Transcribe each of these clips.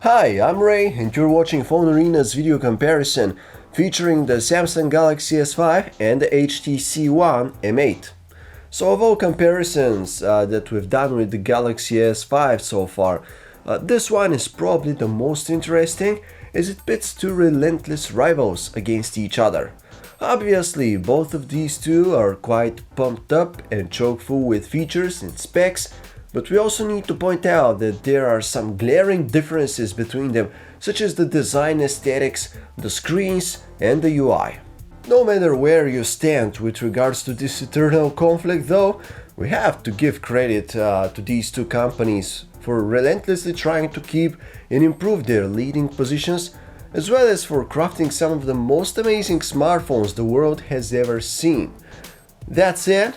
Hi, I'm Ray and you're watching PhoneArena's video comparison featuring the Samsung Galaxy S5 and the HTC One M8. So of all comparisons that we've done with the Galaxy S5 so far, this one is probably the most interesting as it pits two relentless rivals against each other. Obviously, both of these two are quite pumped up and chock full with features and specs, but we also need to point out that there are some glaring differences between them, such as the design aesthetics, the screens, and the UI. No matter where you stand with regards to this eternal conflict though, we have to give credit to these two companies for relentlessly trying to keep and improve their leading positions, as well as for crafting some of the most amazing smartphones the world has ever seen. That said,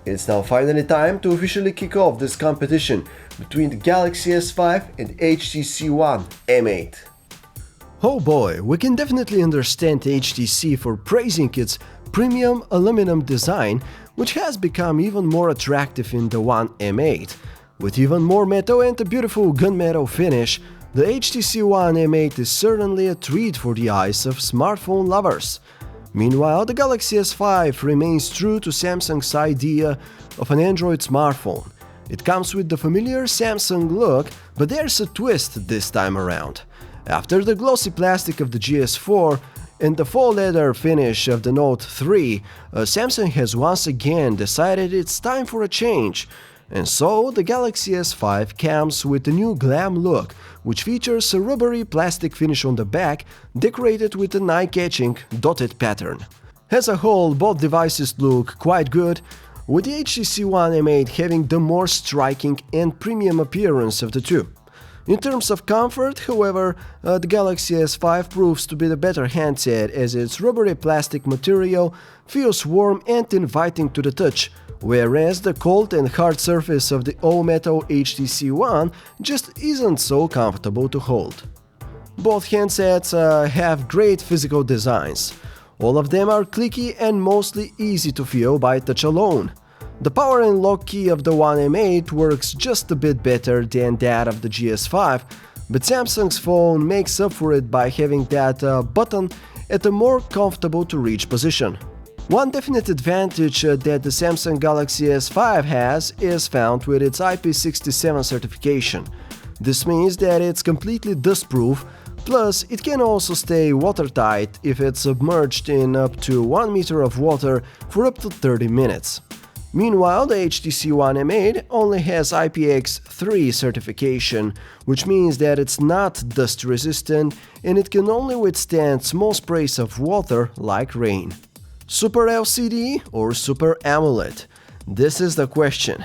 it's now finally time to officially kick off this competition between the Galaxy S5 and HTC One M8. Oh boy, we can definitely understand HTC for praising its premium aluminum design, which has become even more attractive in the One M8. With even more metal and a beautiful gunmetal finish, the HTC One M8 is certainly a treat for the eyes of smartphone lovers. Meanwhile, the Galaxy S5 remains true to Samsung's idea of an Android smartphone. It comes with the familiar Samsung look, but there's a twist this time around. After the glossy plastic of the GS4 and the faux leather finish of the Note 3, Samsung has once again decided it's time for a change. And so, the Galaxy S5 comes with a new glam look, which features a rubbery plastic finish on the back, decorated with an eye-catching dotted pattern. As a whole, both devices look quite good, with the HTC One M8 having the more striking and premium appearance of the two. In terms of comfort, however, the Galaxy S5 proves to be the better handset as its rubbery plastic material feels warm and inviting to the touch, whereas the cold and hard surface of the all-metal HTC One just isn't so comfortable to hold. Both handsets have great physical designs. All of them are clicky and mostly easy to feel by touch alone. The power and lock key of the One M8 works just a bit better than that of the GS5, but Samsung's phone makes up for it by having that button at a more comfortable to reach position. One definite advantage that the Samsung Galaxy S5 has is found with its IP67 certification. This means that it's completely dust-proof, plus it can also stay watertight if it's submerged in up to 1 meter of water for up to 30 minutes. Meanwhile, the HTC One M8 only has IPX3 certification, which means that it's not dust-resistant and it can only withstand small sprays of water like rain. Super LCD or Super AMOLED? This is the question.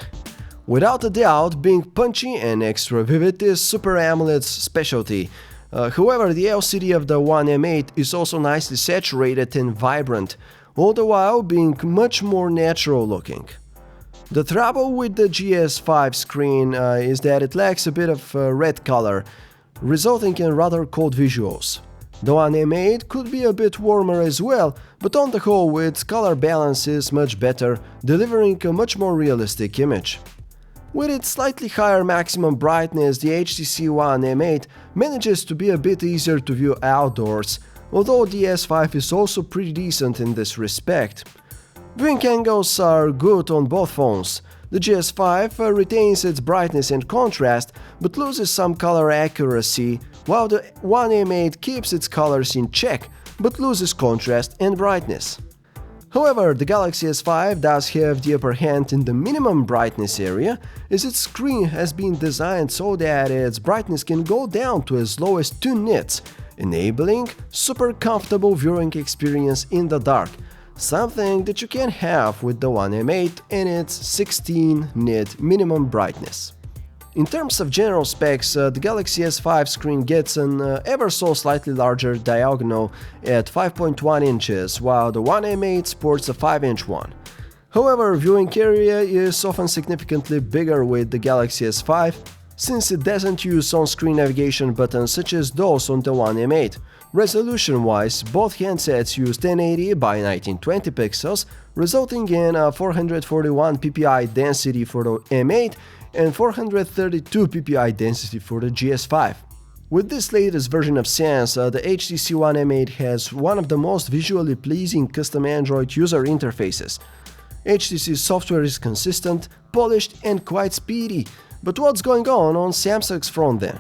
Without a doubt, being punchy and extra vivid is Super AMOLED's specialty. However, the LCD of the One M8 is also nicely saturated and vibrant, all the while being much more natural looking. The trouble with the GS5 screen is that it lacks a bit of red color, resulting in rather cold visuals. The One M8 could be a bit warmer as well, but on the whole its color balance is much better, delivering a much more realistic image. With its slightly higher maximum brightness, the HTC One M8 manages to be a bit easier to view outdoors, although the S5 is also pretty decent in this respect. Viewing angles are good on both phones. The GS5 retains its brightness and contrast, but loses some color accuracy, while the One M8 keeps its colors in check, but loses contrast and brightness. However, the Galaxy S5 does have the upper hand in the minimum brightness area, as its screen has been designed so that its brightness can go down to as low as 2 nits, enabling super comfortable viewing experience in the dark, something that you can have with the One M8 and its 16 nit minimum brightness. In terms of general specs, the Galaxy S5 screen gets an ever so slightly larger diagonal at 5.1 inches, while the One M8 sports a 5-inch one. However, viewing area is often significantly bigger with the Galaxy S5, since it doesn't use on-screen navigation buttons such as those on the One M8. Resolution-wise, both handsets use 1080 by 1920 pixels, resulting in a 441 ppi density for the M8 and 432 ppi density for the GS5. With this latest version of Sans, the HTC One M8 has one of the most visually pleasing custom Android user interfaces. HTC's software is consistent, polished and quite speedy. But what's going on Samsung's front then?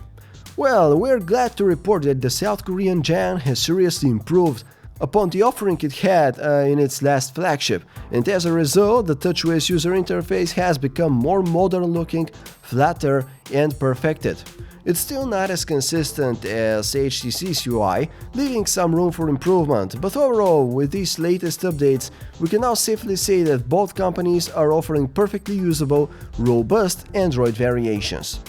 Well, we're glad to report that the South Korean giant has seriously improved upon the offering it had in its last flagship, and as a result, the TouchWiz user interface has become more modern-looking, flatter, and perfected. It's still not as consistent as HTC's UI, leaving some room for improvement, but overall, with these latest updates, we can now safely say that both companies are offering perfectly usable, robust Android variations.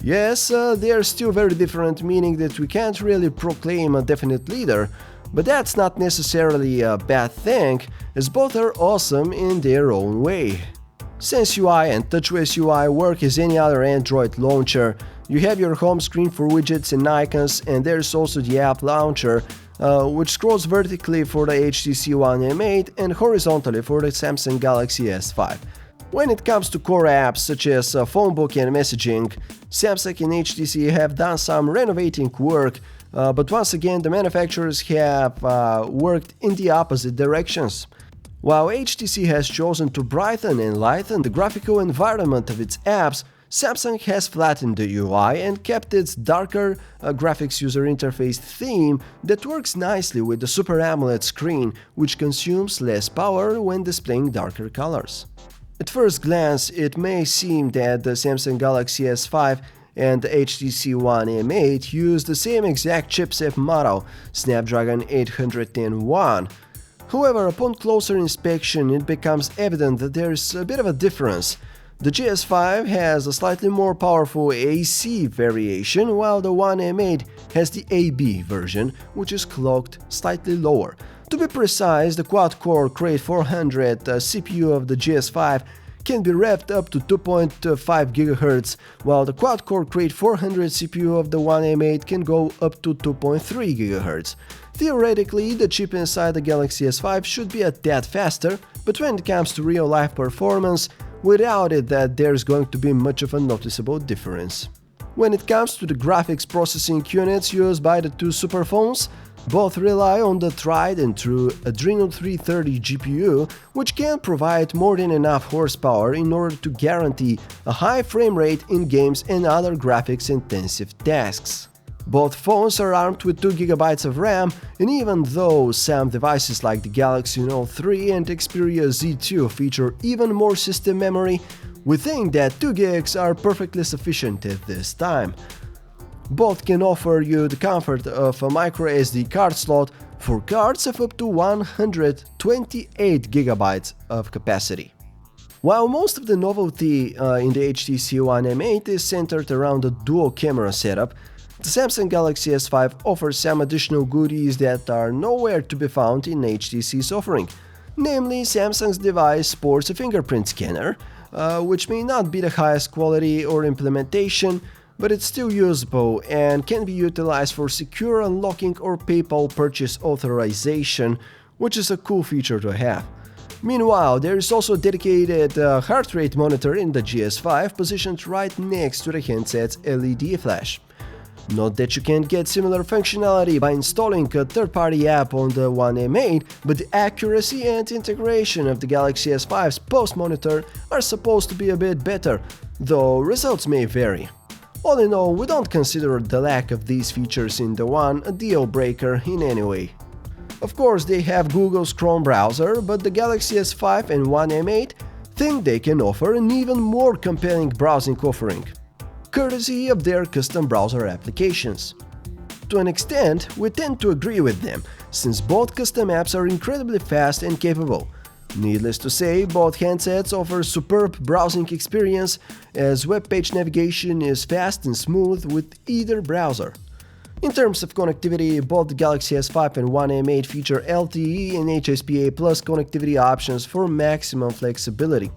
Yes, they are still very different, meaning that we can't really proclaim a definite leader, but that's not necessarily a bad thing, as both are awesome in their own way. Sense UI and TouchWiz UI work as any other Android launcher. You have your home screen for widgets and icons, and there's also the app launcher, which scrolls vertically for the HTC One M8 and horizontally for the Samsung Galaxy S5. When it comes to core apps such as phonebook and messaging, Samsung and HTC have done some renovating work, but once again the manufacturers have worked in the opposite directions. While HTC has chosen to brighten and lighten the graphical environment of its apps, Samsung has flattened the UI and kept its darker graphics user interface theme that works nicely with the Super AMOLED screen, which consumes less power when displaying darker colors. At first glance, it may seem that the Samsung Galaxy S5 and the HTC One M8 use the same exact chipset model, Snapdragon 810 However, upon closer inspection, it becomes evident that there is a bit of a difference. The GS5 has a slightly more powerful AC variation, while the One M8 has the AB version, which is clocked slightly lower. To be precise, the quad-core Crate 400 CPU of the GS5 can be revved up to 2.5 GHz, while the quad-core Crate 400 CPU of the One M8 can go up to 2.3 GHz. Theoretically, the chip inside the Galaxy S5 should be a tad faster, but when it comes to real-life performance, we doubt it that there's going to be much of a noticeable difference. When it comes to the graphics processing units used by the two superphones, both rely on the tried and true Adreno 330 GPU, which can provide more than enough horsepower in order to guarantee a high frame rate in games and other graphics-intensive tasks. Both phones are armed with 2 GB of RAM, and even though some devices like the Galaxy Note 3 and Xperia Z2 feature even more system memory, we think that 2 GB are perfectly sufficient at this time. Both can offer you the comfort of a microSD card slot for cards of up to 128 GB of capacity. While most of the novelty in the HTC One M8 is centered around a dual camera setup, the Samsung Galaxy S5 offers some additional goodies that are nowhere to be found in HTC's offering. Namely, Samsung's device sports a fingerprint scanner, which may not be the highest quality or implementation, but it's still usable and can be utilized for secure unlocking or PayPal purchase authorization, which is a cool feature to have. Meanwhile, there is also a dedicated heart rate monitor in the GS5 positioned right next to the handset's LED flash. Not that you can't get similar functionality by installing a third-party app on the One M8, but the accuracy and integration of the Galaxy S5's pulse monitor are supposed to be a bit better, though results may vary. All in all, we don't consider the lack of these features in the One a deal breaker in any way. Of course, they have Google's Chrome browser, but the Galaxy S5 and One M8 think they can offer an even more compelling browsing offering, courtesy of their custom browser applications. To an extent, we tend to agree with them, since both custom apps are incredibly fast and capable. Needless to say, both handsets offer superb browsing experience, as web page navigation is fast and smooth with either browser. In terms of connectivity, both the Galaxy S5 and One M8 feature LTE and HSPA+ connectivity options for maximum flexibility.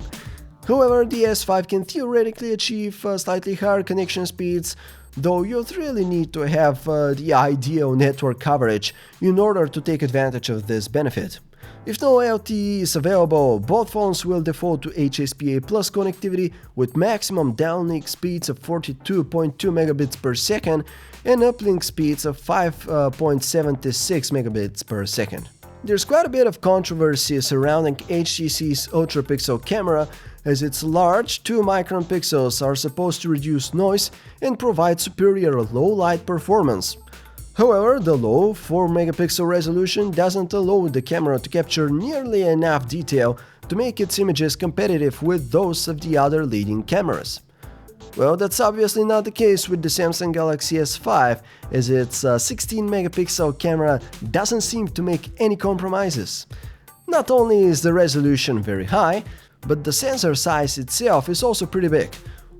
However, the S5 can theoretically achieve slightly higher connection speeds, though you'd really need to have the ideal network coverage in order to take advantage of this benefit. If no LTE is available, both phones will default to HSPA+ connectivity with maximum downlink speeds of 42.2 megabits per second and uplink speeds of 5.76 megabits per second. There's quite a bit of controversy surrounding HTC's ultra-pixel camera, as its large 2-micron pixels are supposed to reduce noise and provide superior low-light performance. However, the low 4-megapixel resolution doesn't allow the camera to capture nearly enough detail to make its images competitive with those of the other leading cameras. Well, that's obviously not the case with the Samsung Galaxy S5, as its 16-megapixel camera doesn't seem to make any compromises. Not only is the resolution very high, but the sensor size itself is also pretty big,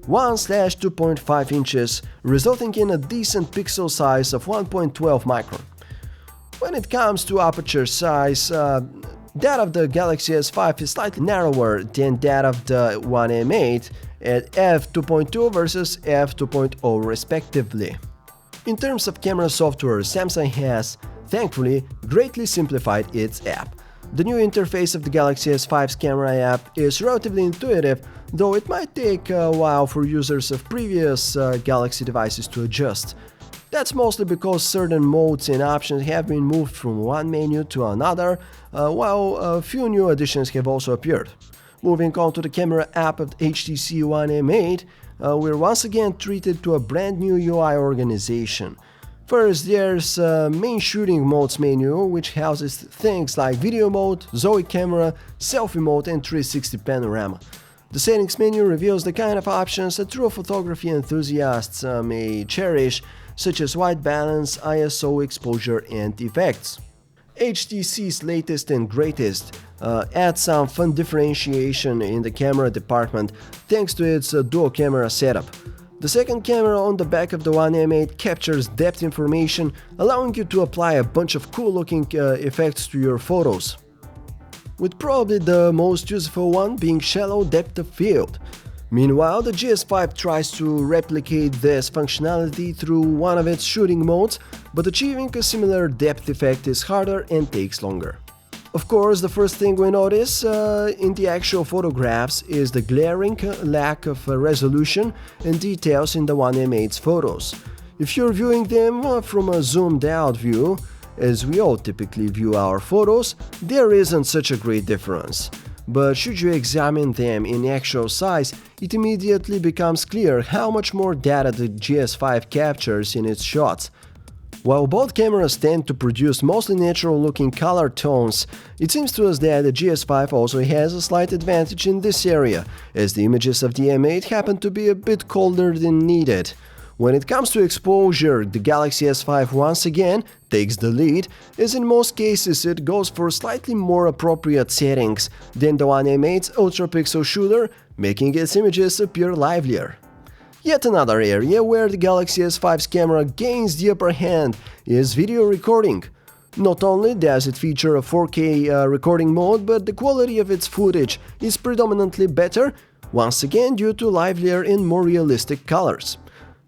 1/2.5 inches, resulting in a decent pixel size of 1.12 micron. When it comes to aperture size, that of the Galaxy S5 is slightly narrower than that of the One M8 at f2.2 versus f2.0 respectively. In terms of camera software, Samsung has, thankfully, greatly simplified its app. The new interface of the Galaxy S5's camera app is relatively intuitive, though it might take a while for users of previous Galaxy devices to adjust. That's mostly because certain modes and options have been moved from one menu to another, while a few new additions have also appeared. Moving on to the camera app of the HTC One M8, we're once again treated to a brand new UI organization. First, there's a main shooting modes menu, which houses things like video mode, Zoe camera, selfie mode and 360 panorama. The settings menu reveals the kind of options that true photography enthusiasts may cherish, such as white balance, ISO exposure and effects. HTC's latest and greatest adds some fun differentiation in the camera department thanks to its dual camera setup. The second camera on the back of the One M8 captures depth information, allowing you to apply a bunch of cool-looking effects to your photos, with probably the most useful one being shallow depth of field. Meanwhile, the GS5 tries to replicate this functionality through one of its shooting modes, but achieving a similar depth effect is harder and takes longer. Of course, the first thing we notice in the actual photographs is the glaring lack of resolution and details in the One M8's photos. If you're viewing them from a zoomed-out view, as we all typically view our photos, there isn't such a great difference. But should you examine them in actual size, it immediately becomes clear how much more data the GS5 captures in its shots. While both cameras tend to produce mostly natural-looking color tones, it seems to us that the GS5 also has a slight advantage in this area, as the images of the M8 happen to be a bit colder than needed. When it comes to exposure, the Galaxy S5 once again takes the lead, as in most cases it goes for slightly more appropriate settings than the One M8's ultra-pixel shooter, making its images appear livelier. Yet another area where the Galaxy S5's camera gains the upper hand is video recording. Not only does it feature a 4K recording mode, but the quality of its footage is predominantly better, once again due to livelier and more realistic colors.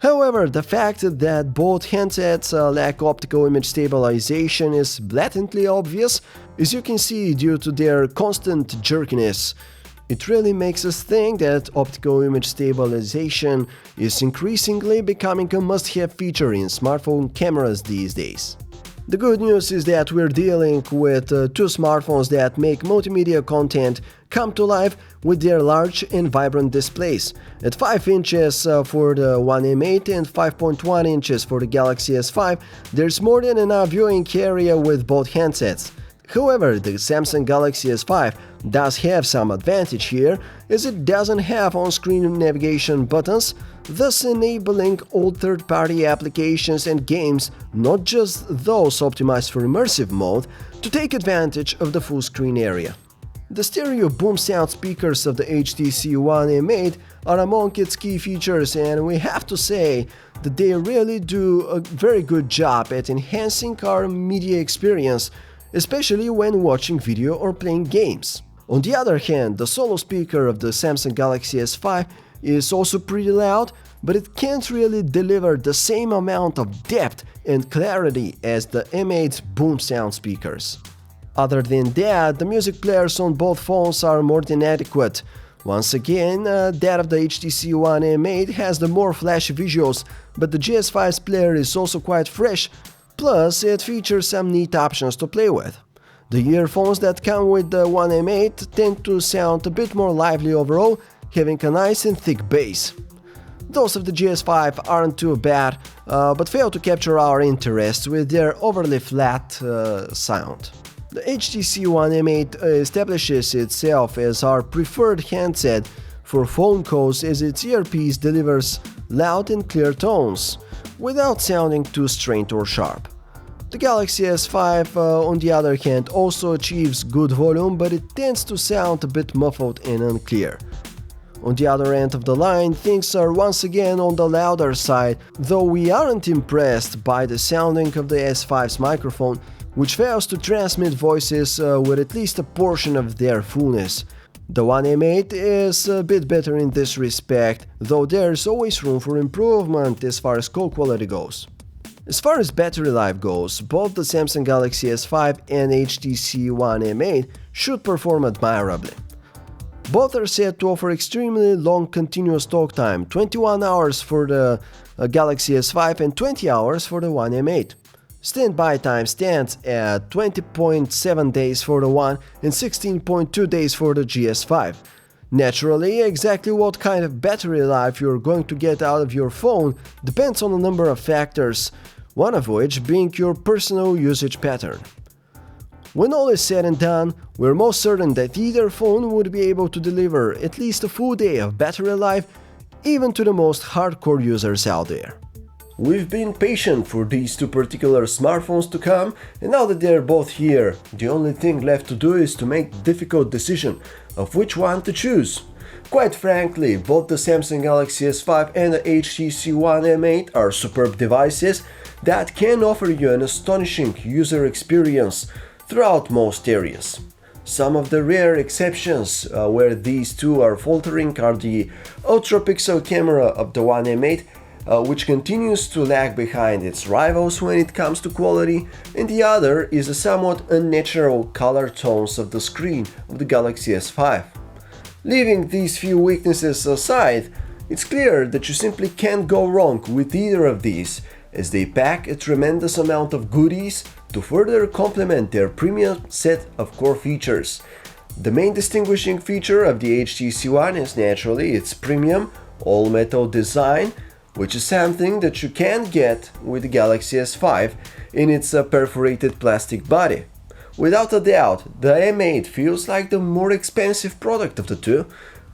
However, the fact that both handsets lack optical image stabilization is blatantly obvious, as you can see due to their constant jerkiness. It really makes us think that optical image stabilization is increasingly becoming a must-have feature in smartphone cameras these days. The good news is that we're dealing with two smartphones that make multimedia content come to life with their large and vibrant displays. At 5 inches for the One M8 and 5.1 inches for the Galaxy S5, there's more than enough viewing area with both handsets. However, the Samsung Galaxy S5 does have some advantage here, as it doesn't have on-screen navigation buttons, thus enabling all third-party applications and games, not just those optimized for immersive mode, to take advantage of the full screen area. The stereo boom sound speakers of the HTC One M8 are among its key features, and we have to say that they really do a very good job at enhancing our media experience, especially when watching video or playing games. On the other hand, the solo speaker of the Samsung Galaxy S5 is also pretty loud, but it can't really deliver the same amount of depth and clarity as the M8's boom sound speakers. Other than that, the music players on both phones are more than adequate. Once again, that of the HTC One M8 has the more flashy visuals, but the GS5's player is also quite fresh, plus it features some neat options to play with. The earphones that come with the One M8 tend to sound a bit more lively overall, having a nice and thick bass. Those of the GS5 aren't too bad, but fail to capture our interest with their overly flat sound. The HTC One M8 establishes itself as our preferred handset for phone calls, as its earpiece delivers loud and clear tones, without sounding too strained or sharp. The Galaxy S5, on the other hand, also achieves good volume, but it tends to sound a bit muffled and unclear. On the other end of the line, things are once again on the louder side, though we aren't impressed by the sounding of the S5's microphone, which fails to transmit voices with at least a portion of their fullness. The One M8 is a bit better in this respect, though there's always room for improvement as far as call quality goes. As far as battery life goes, both the Samsung Galaxy S5 and HTC One M8 should perform admirably. Both are said to offer extremely long continuous talk time, 21 hours for the Galaxy S5 and 20 hours for the One M8. Standby time stands at 20.7 days for the One and 16.2 days for the GS5. Naturally, exactly what kind of battery life you're going to get out of your phone depends on a number of factors, one of which being your personal usage pattern. When all is said and done, we're most certain that either phone would be able to deliver at least a full day of battery life, even to the most hardcore users out there. We've been patient for these two particular smartphones to come, and now that they're both here, the only thing left to do is to make the difficult decision of which one to choose. Quite frankly, both the Samsung Galaxy S5 and the HTC One M8 are superb devices that can offer you an astonishing user experience throughout most areas. Some of the rare exceptions where these two are faltering are the ultra-pixel camera of the One M8, which continues to lag behind its rivals when it comes to quality, and the other is the somewhat unnatural color tones of the screen of the Galaxy S5. Leaving these few weaknesses aside, it's clear that you simply can't go wrong with either of these, as they pack a tremendous amount of goodies to further complement their premium set of core features. The main distinguishing feature of the HTC One is naturally its premium all-metal design, which is something that you can't get with the Galaxy S5 in its perforated plastic body. Without a doubt, the M8 feels like the more expensive product of the two,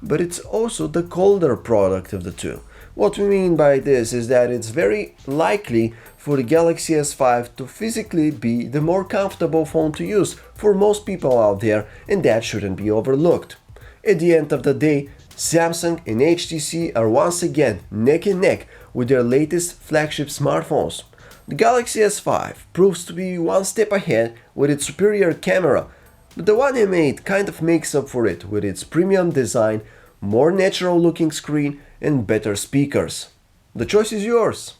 but it's also the colder product of the two. What we mean by this is that it's very likely for the Galaxy S5 to physically be the more comfortable phone to use for most people out there, and that shouldn't be overlooked. At the end of the day, Samsung and HTC are once again neck and neck with their latest flagship smartphones. The Galaxy S5 proves to be one step ahead with its superior camera, but the One M8 kind of makes up for it with its premium design, more natural looking screen and better speakers. The choice is yours.